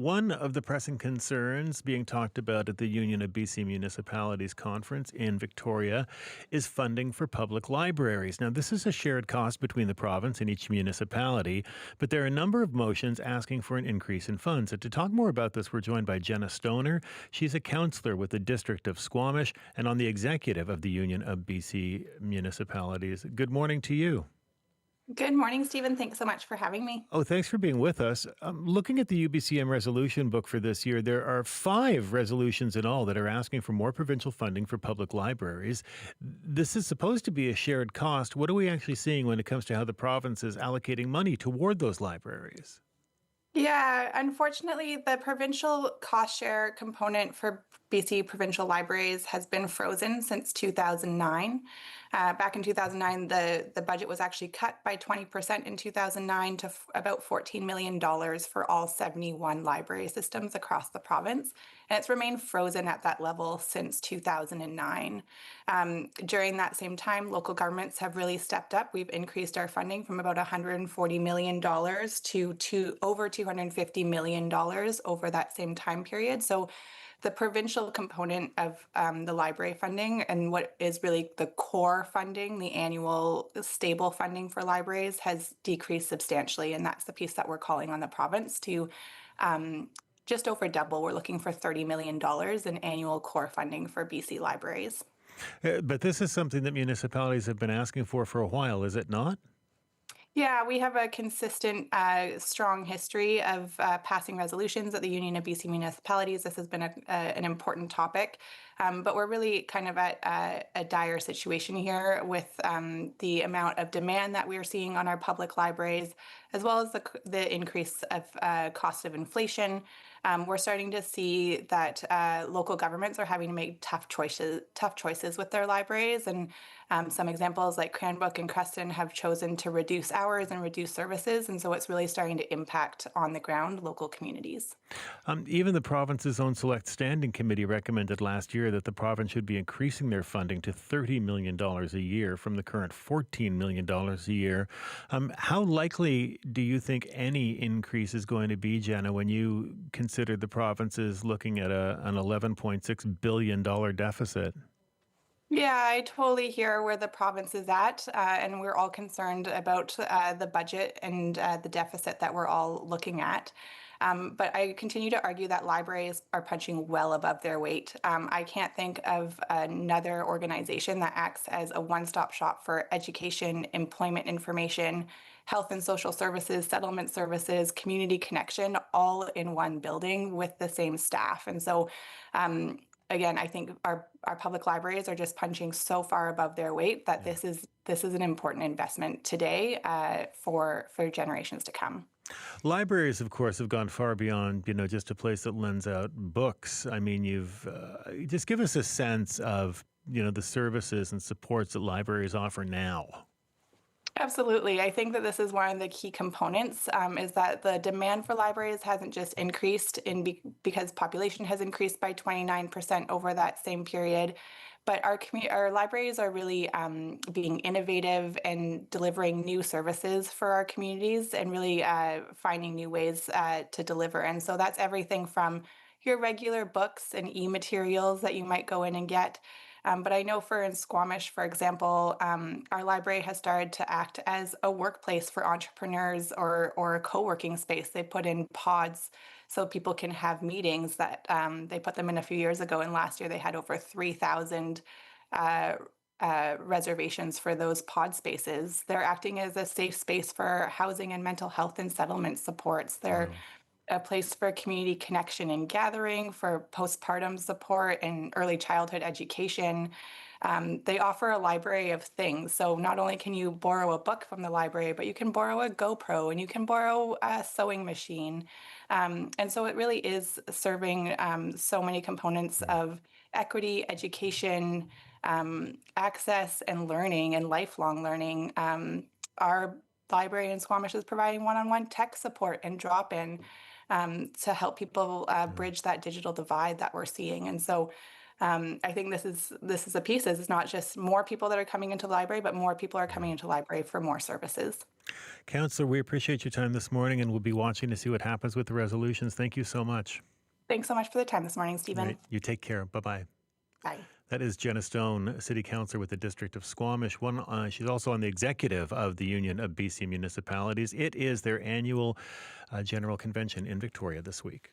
one of the pressing concerns being talked about at the Union of B.C. Municipalities conference in Victoria is funding for public libraries. Now, this is a shared cost between the province and each municipality, but there are a number of motions asking for an increase in funds. And to talk more about this, we're joined by Jenna Stoner. She's a councillor with the District of Squamish and on the executive of the Union of B.C. Municipalities. Good morning to you. Good morning, Stephen. Thanks so much for having me. Oh, thanks for being with us. Looking at the UBCM resolution book for this year, there are 5 resolutions in all that are asking for more provincial funding for public libraries. This is supposed to be a shared cost. What are we actually seeing when it comes to how the province is allocating money toward those libraries? Yeah, unfortunately, the provincial cost share component for BC provincial libraries has been frozen since 2009. Back in 2009, the budget was actually cut by 20% in 2009 to about $14 million for all 71 library systems across the province. And it's remained frozen at that level since 2009. During that same time, local governments have really stepped up. We've increased our funding from about $140 million to over $250 million over that same time period. So the provincial component of the library funding and what is really the core funding, the annual stable funding for libraries, has decreased substantially. And that's the piece that we're calling on the province to just over double. We're looking for $30 million in annual core funding for BC libraries. But this is something that municipalities have been asking for a while, is it not? Yeah, we have a consistent, strong history of passing resolutions at the Union of B.C. Municipalities. This has been an important topic, but we're really kind of at a dire situation here with the amount of demand that we're seeing on our public libraries, as well as the increase of cost of inflation. We're starting to see that local governments are having to make tough choices with their libraries, and some examples like Cranbrook and Creston have chosen to reduce hours and reduce services, and so it's really starting to impact on the ground local communities. Even the province's own Select Standing Committee recommended last year that the province should be increasing their funding to $30 million a year from the current $14 million a year. How likely do you think any increase is going to be, Jenna, when you consider the province is looking at an $11.6 billion deficit? Yeah, I totally hear where the province is at, and we're all concerned about the budget and the deficit that we're all looking at. But I continue to argue that libraries are punching well above their weight. I can't think of another organization that acts as a one-stop shop for education, employment information, health and social services, settlement services, community connection, all in one building with the same staff. And so, again, I think our public libraries are just punching so far above their weight that this is an important investment today for generations to come. Libraries, of course, have gone far beyond, just a place that lends out books. I mean, you've just give us a sense of, the services and supports that libraries offer now. Absolutely. I think that this is one of the key components, is that the demand for libraries hasn't just increased because population has increased by 29% over that same period, but our libraries are really being innovative and delivering new services for our communities and really finding new ways to deliver. And so that's everything from your regular books and e-materials that you might go in and get. But I know in Squamish, for example, our library has started to act as a workplace for entrepreneurs or a co-working space. They put in pods so people can have meetings that they put them in a few years ago. And last year they had over 3,000 reservations for those pod spaces. They're acting as a safe space for housing and mental health and settlement supports. They're a place for community connection and gathering, for postpartum support and early childhood education. They offer a library of things. So not only can you borrow a book from the library, but you can borrow a GoPro and you can borrow a sewing machine. And so it really is serving so many components of equity, education, access and learning and lifelong learning. Our library in Squamish is providing one-on-one tech support and drop-in to help people bridge that digital divide that we're seeing. And so I think this is a piece. It's not just more people that are coming into the library, but more people are coming into the library for more services. Councillor, we appreciate your time this morning, and we'll be watching to see what happens with the resolutions. Thank you so much. Thanks so much for the time this morning, All Stephen. right, you take care. Bye-bye. Bye. That is Jenna Stone, City Councillor with the District of Squamish. She's also on the executive of the Union of B.C. Municipalities. It is their annual General Convention in Victoria this week.